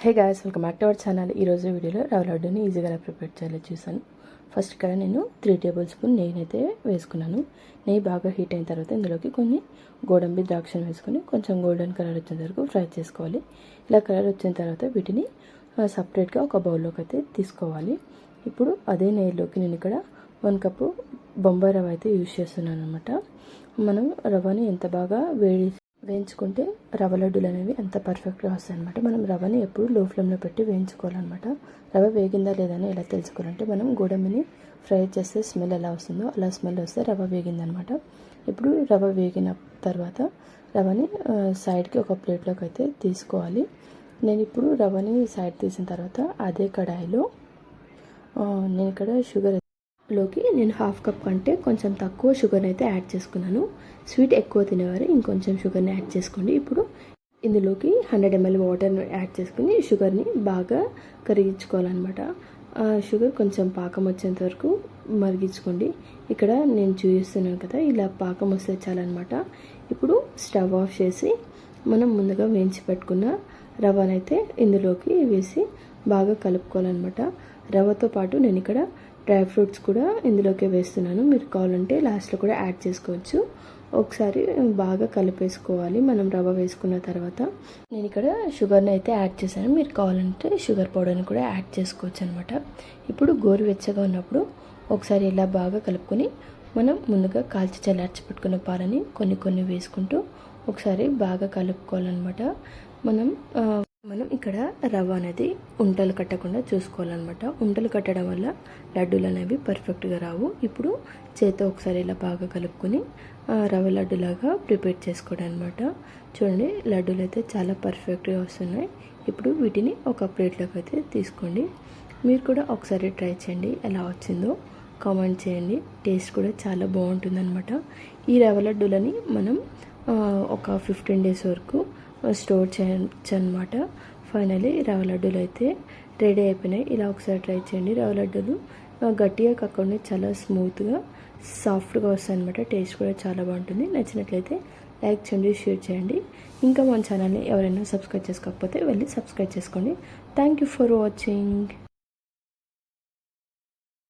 Hey guys, welcome back to our channel. ఈరోజు వీడియోలో రవ్వ లడ్డూని ఈజీగా ఎలా ప్రిపేర్ చేయాలో చూసాను. ఫస్ట్ ఇక్కడ నేను 3 టేబుల్ స్పూన్ నెయ్యిని అయితే వేసుకున్నాను. నెయ్యి బాగా హీట్ అయిన తర్వాత ఇందులోకి కొన్ని గోడంబి ద్రాక్షను వేసుకొని కొంచెం గోల్డెన్ కలర్ వచ్చేంత వరకు ఫ్రై చేసుకోవాలి. ఇలా కలర్ వచ్చిన తర్వాత వీటిని సపరేట్గా ఒక బౌల్లోకి అయితే తీసుకోవాలి. ఇప్పుడు అదే నెయ్యిలోకి నేను ఇక్కడ 1 కప్పు బొంబాయి రవ్వ అయితే యూజ్ చేస్తున్నాను అనమాట. మనం రవ్వని ఎంత బాగా వేయించుకుంటే రవ్వ లడ్డూలు అనేవి అంత పర్ఫెక్ట్గా వస్తాయి అనమాట. మనం రవ్వని ఎప్పుడు లో ఫ్లేమ్లో పెట్టి వేయించుకోవాలన్నమాట. రవ్వ వేగిందా లేదని ఎలా తెలుసుకోవాలంటే మనం గోడంబిని ఫ్రై చేస్తే స్మెల్ ఎలా వస్తుందో అలా స్మెల్ వస్తే రవ్వ వేగిందనమాట. ఇప్పుడు రవ్వ వేగిన తర్వాత రవ్వని సైడ్కి ఒక ప్లేట్లోకి అయితే తీసుకోవాలి. నేను ఇప్పుడు రవ్వని సైడ్ తీసిన తర్వాత అదే కడాయిలో నేను ఇక్కడ షుగర్లోకి నేను 1/2 కప్ కంటే కొంచెం తక్కువ షుగర్ని అయితే యాడ్ చేసుకున్నాను. స్వీట్ ఎక్కువ తినేవారు ఇంకొంచెం షుగర్ని యాడ్ చేసుకోండి. ఇప్పుడు ఇందులోకి 100 ml వాటర్ని యాడ్ చేసుకుని షుగర్ని బాగా కరిగించుకోవాలన్నమాట. షుగర్ కొంచెం పాకం వచ్చేంత వరకు మరిగించుకోండి. ఇక్కడ నేను చూపిస్తున్నాను కదా, ఇలా పాకం వస్తే చాలన్నమాట. ఇప్పుడు స్టవ్ ఆఫ్ చేసి మనం ముందుగా వేయించి పెట్టుకున్న రవ్వనైతే ఇందులోకి వేసి బాగా కలుపుకోవాలన్నమాట. రవ్వతో పాటు నేను ఇక్కడ డ్రై ఫ్రూట్స్ కూడా ఇందులోకి వేస్తున్నాను. మీరు కావాలంటే లాస్ట్లో కూడా యాడ్ చేసుకోవచ్చు. ఒకసారి బాగా కలిపేసుకోవాలి మనం రవ్వ వేసుకున్న తర్వాత. నేను ఇక్కడ షుగర్ని అయితే యాడ్ చేశాను. మీరు కావాలంటే షుగర్ పౌడర్ని కూడా యాడ్ చేసుకోవచ్చు అనమాట. ఇప్పుడు గోరువెచ్చగా ఉన్నప్పుడు ఒకసారి ఇలా బాగా కలుపుకొని మనం ముందుగా కాల్చి చల్లార్చి పెట్టుకున్న పాలని కొన్ని వేసుకుంటూ ఒకసారి బాగా కలుపుకోవాలన్నమాట. మనం ఇక్కడ రవ్వ అనేది ఉంటలు కట్టకుండా చూసుకోవాలన్నమాట. ఉంటలు కట్టడం వల్ల లడ్డూలు అనేవి పర్ఫెక్ట్గా రావు. ఇప్పుడు చేత్తో ఒకసారి ఇలా బాగా కలుపుకొని రవ్వ లడ్డూలాగా ప్రిపేర్ చేసుకోవడం అనమాట. చూడండి, లడ్డూలు అయితే చాలా పర్ఫెక్ట్గా వస్తున్నాయి. ఇప్పుడు వీటిని ఒక ప్లేట్లోకి అయితే తీసుకోండి. మీరు కూడా ఒకసారి ట్రై చేయండి, ఎలా వచ్చిందో కామెంట్ చేయండి. టేస్ట్ కూడా చాలా బాగుంటుందన్నమాట. ఈ రవ్వ లడ్డూలని మనం ఒక 15 days వరకు స్టోర్ చేయొచ్చు అనమాట. ఫైనలీ రవ్వ లడ్డూలు అయితే రెడీ అయిపోయినాయి. ఇలా ఒకసారి ట్రై చేయండి. రవ్వ లడ్డూలు గట్టిగా కాకుండా చాలా స్మూత్గా సాఫ్ట్గా వస్తాయి అనమాట. టేస్ట్ కూడా చాలా బాగుంటుంది. నచ్చినట్లయితే లైక్ చేయండి, షేర్ చేయండి. ఇంకా మన ఛానల్ని ఎవరైనా సబ్స్క్రైబ్ చేసుకోకపోతే వెళ్ళి సబ్స్క్రైబ్ చేసుకోండి. Thank you for watching.